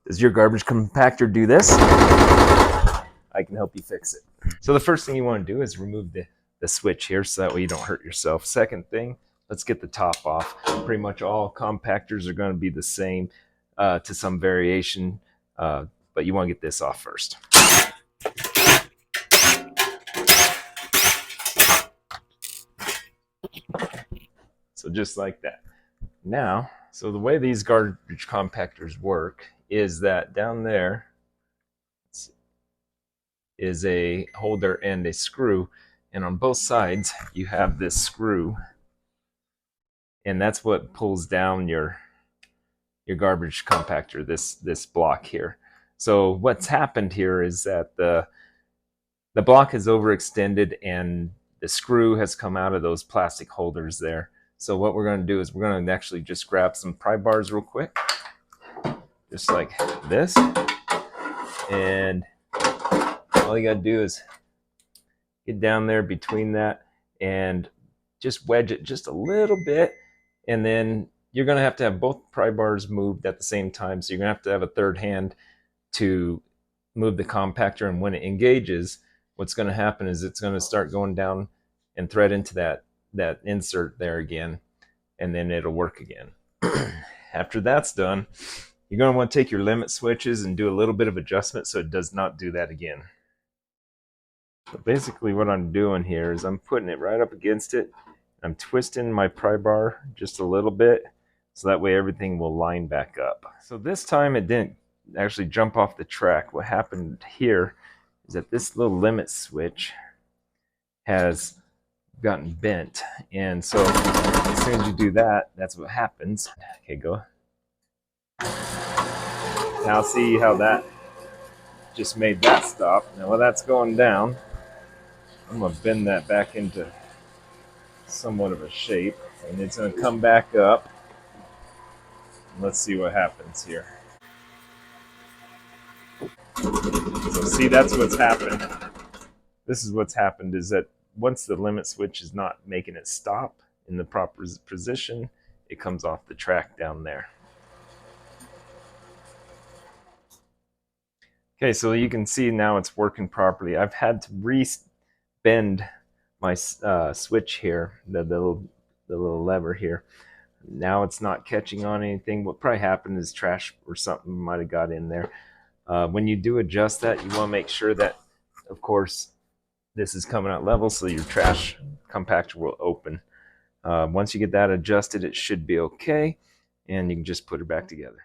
Does your garbage compactor do this? I can help you fix it. So the first thing you want to do is remove the switch here so that way you don't hurt yourself. Second thing, let's get the top off. Pretty much all compactors are going to be the same to some variation, but you want to get this off first. So just like that. Now, so the way these garbage compactors work is that down there is a holder and a screw, and on both sides you have this screw, and that's what pulls down your garbage compactor, this block here. So what's happened here is that the block is overextended and the screw has come out of those plastic holders there. So what we're going to do is we're going to actually just grab some pry bars real quick, just like this, and all you got to do is get down there between that and just wedge it just a little bit, and then you're going to have both pry bars moved at the same time, so you're going to have a third hand to move the compactor, and when it engages, what's going to happen is it's going to start going down and thread into that insert there again, and then it'll work again. After that's done, you're going to want to take your limit switches and do a little bit of adjustment so it does not do that again. So basically what I'm doing here is I'm putting it right up against it. I'm twisting my pry bar just a little bit so that way everything will line back up. So this time it didn't actually jump off the track. What happened here is that this little limit switch has gotten bent, and so as soon as you do that, that's what happens. Okay, go. Now see how that just made that stop. Now while that's going down, I'm going to bend that back into somewhat of a shape, and it's going to come back up. Let's see what happens here. So see, that's what's happened. This is what's happened, is that once the limit switch is not making it stop in the proper position, it comes off the track down there. Okay, so you can see now it's working properly. I've had to re-bend my switch here, the little lever here. Now it's not catching on anything. What probably happened is trash or something might have got in there. When you do adjust that, you want to make sure that, of course, this is coming out level so your trash compactor will open. Once you get that adjusted, it should be okay, and you can just put it back together.